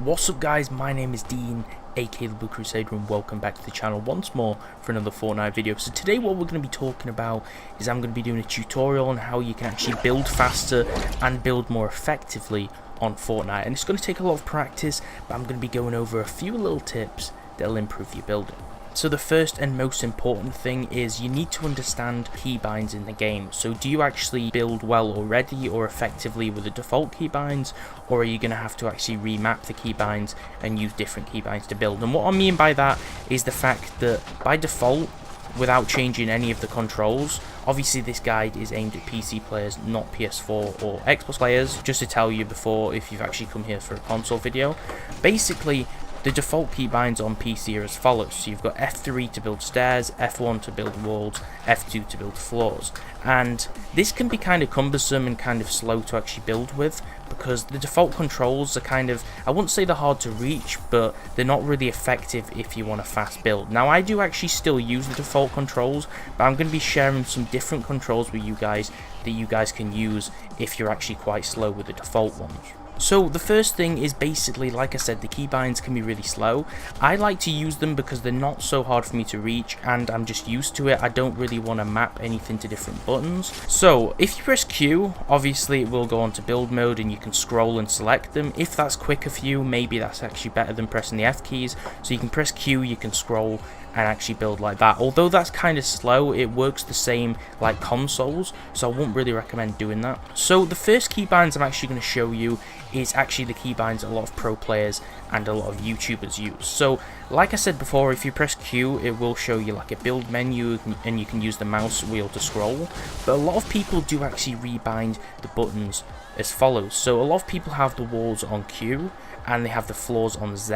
What's up guys, my name is Dean, aka the Blue Crusader, and welcome back to the channel once more for another Fortnite video. So today what we're going to be talking about is I'm going to be doing a tutorial on how you can actually build faster and build more effectively on Fortnite. And it's going to take a lot of practice, but I'm going to be going over a few little tips that'll improve your building. So the first and most important thing is you need to understand keybinds in the game. So do you actually build well already or effectively with the default keybinds, or are you going to have to actually remap the keybinds and use different keybinds to build? And what I mean by that is the fact that by default, without changing any of the controls, obviously this guide is aimed at PC players, not PS4 or Xbox players, just to tell you before if you've actually come here for a console video. Basically, the default keybinds on PC are as follows. So you've got F3 to build stairs, F1 to build walls, F2 to build floors. And this can be kind of cumbersome and kind of slow to actually build with, because the default controls are kind of, I wouldn't say they're hard to reach, but they're not really effective if you want a fast build. Now I do actually still use the default controls, but I'm going to be sharing some different controls with you guys that you guys can use if you're actually quite slow with the default ones. So the first thing is basically, like I said, the keybinds can be really slow. I like to use them because they're not so hard for me to reach and I'm just used to it. I don't really want to map anything to different buttons. So if you press Q, obviously it will go on to build mode and you can scroll and select them. If that's quicker for you, maybe that's actually better than pressing the F keys. So you can press Q, you can scroll and actually build like that. Although that's kind of slow, it works the same like consoles, so I wouldn't really recommend doing that. So the first keybinds I'm actually going to show you is actually the keybinds a lot of pro players and a lot of YouTubers use. So like I said before, if you press Q, it will show you like a build menu and you can use the mouse wheel to scroll. But a lot of people do actually rebind the buttons as follows. So a lot of people have the walls on Q, and they have the floors on Z,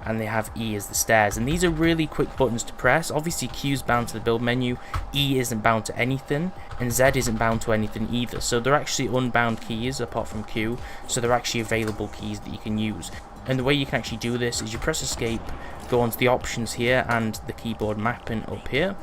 and they have E as the stairs. And these are really quick buttons to press. Obviously Q is bound to the build menu, E isn't bound to anything, and Z isn't bound to anything either. So they're actually unbound keys apart from Q, so they're actually available keys that you can use. And the way you can actually do this is you press escape, go onto the options here and the keyboard mapping up here,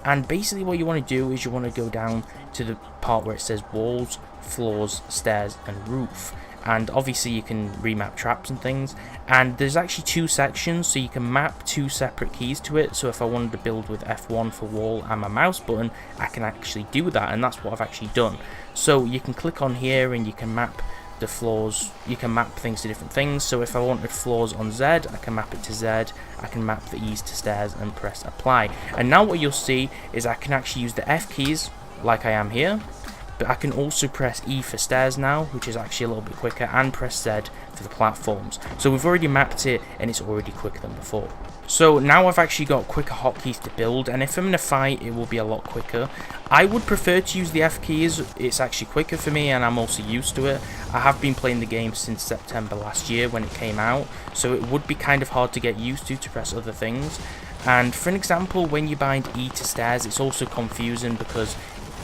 and basically what you want to do is you want to go down to the part where it says walls, floors, stairs and roof. And obviously you can remap traps and things, and there's actually two sections, so you can map two separate keys to it. So if I wanted to build with F1 for wall and my mouse button, I can actually do that, and that's what I've actually done. So you can click on here and you can map the floors, you can map things to different things. So if I wanted floors on Z, I can map it to Z, I can map the E's to stairs and press apply. And now what you'll see is I can actually use the F keys like I am here, but I can also press E for stairs now, which is actually a little bit quicker, and press Z for the platforms. So we've already mapped it and it's already quicker than before. So now I've actually got quicker hotkeys to build, and if I'm in a fight it will be a lot quicker. I would prefer to use the F keys, it's actually quicker for me and I'm also used to it. I have been playing the game since September last year when it came out, so it would be kind of hard to get used to press other things. And for an example, when you bind E to stairs, it's also confusing because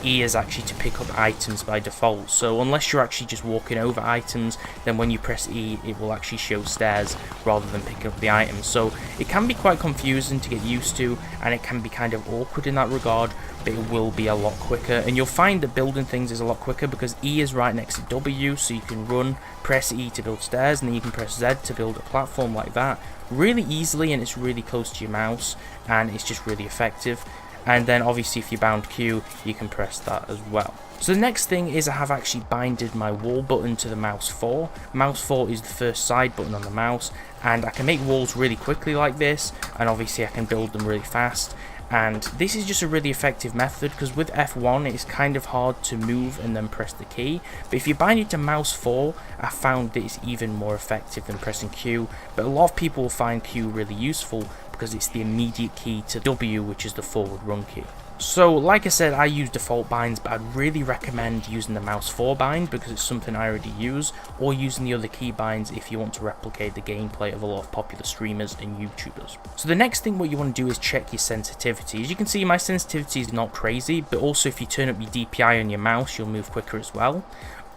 E is actually to pick up items by default, so unless you're actually just walking over items, then when you press E it will actually show stairs rather than picking up the items. So it can be quite confusing to get used to, and it can be kind of awkward in that regard, but it will be a lot quicker. And you'll find that building things is a lot quicker because E is right next to W, so you can run, press E to build stairs, and then you can press Z to build a platform like that really easily, and it's really close to your mouse and it's just really effective. And then obviously if you bound Q, you can press that as well. So the next thing is I have actually binded my wall button to the mouse 4. Mouse 4 is the first side button on the mouse, and I can make walls really quickly like this, and obviously I can build them really fast. And this is just a really effective method because with F1 it's kind of hard to move and then press the key, but if you bind it to mouse 4, I found that it's even more effective than pressing Q. But a lot of people will find Q really useful because it's the immediate key to W, which is the forward run key. So like I said, I use default binds, but I'd really recommend using the mouse 4 bind because it's something I already use, or using the other key binds if you want to replicate the gameplay of a lot of popular streamers and YouTubers. So the next thing what you want to do is check your sensitivity. As you can see, my sensitivity is not crazy, but also if you turn up your DPI on your mouse, you'll move quicker as well.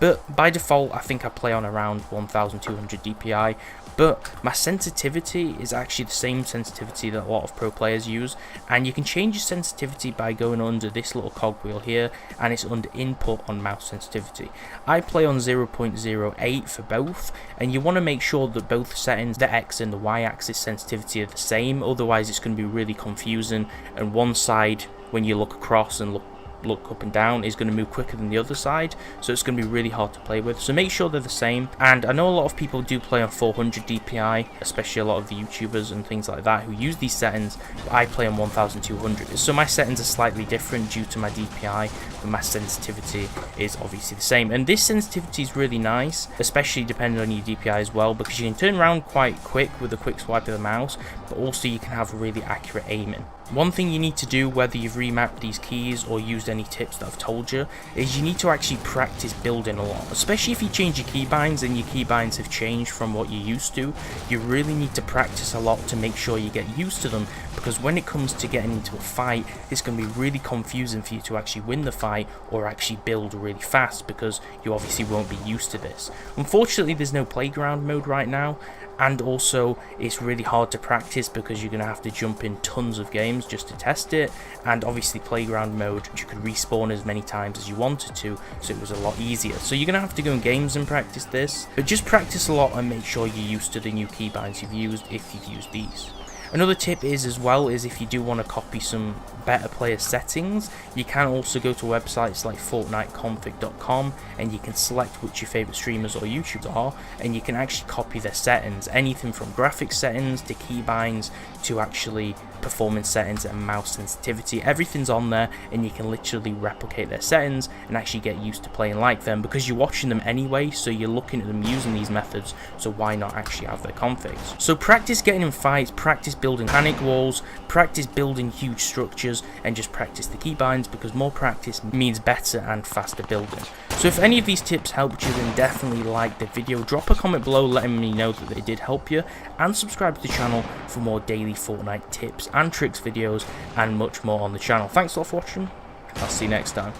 but by default I think I play on around 1200 DPI. But my sensitivity is actually the same sensitivity that a lot of pro players use, and you can change your sensitivity by going under this little cogwheel here, and it's under input on mouse sensitivity. I play on 0.08 for both, and you want to make sure that both settings, the X and the Y axis sensitivity, are the same, otherwise it's going to be really confusing, and one side when you look across and look up and down is going to move quicker than the other side, so it's going to be really hard to play with. So make sure they're the same. And I know a lot of people do play on 400 DPI, especially a lot of the YouTubers and things like that who use these settings, but I play on 1200. So my settings are slightly different due to my DPI, but my sensitivity is obviously the same. And this sensitivity is really nice, especially depending on your DPI as well, because you can turn around quite quick with a quick swipe of the mouse, but also you can have really accurate aiming. One thing you need to do, whether you've remapped these keys or used any tips that I've told you, is you need to actually practice building a lot. Especially if you change your keybinds and your keybinds have changed from what you used to, you really need to practice a lot to make sure you get used to them, because when it comes to getting into a fight, it's going to be really confusing for you to actually win the fight or actually build really fast, because you obviously won't be used to this. Unfortunately, there's no playground mode right now, and also it's really hard to practice because you're going to have to jump in tons of games just to test it, and obviously playground mode you could respawn as many times as you wanted to, so it was a lot easier. So you're going to have to go in games and practice this, but just practice a lot and make sure you're used to the new keybinds you've used if you've used these. Another tip is if you do want to copy some better player settings, you can also go to websites like fortniteconfig.com, and you can select which your favorite streamers or YouTubers are, and you can actually copy their settings, anything from graphics settings to keybinds to actually performance settings and mouse sensitivity. Everything's on there, and you can literally replicate their settings and actually get used to playing like them, because you're watching them anyway, so you're looking at them using these methods, so why not actually have their configs? So practice getting in fights, practice building panic walls, practice building huge structures, and just practice the keybinds, because more practice means better and faster building. So if any of these tips helped you, then definitely like the video, drop a comment below letting me know that they did help you, and subscribe to the channel for more daily Fortnite tips and tricks videos and much more on the channel. Thanks a lot for watching, I'll see you next time.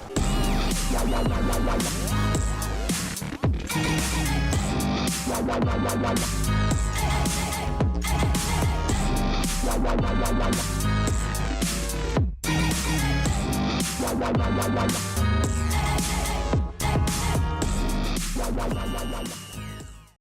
La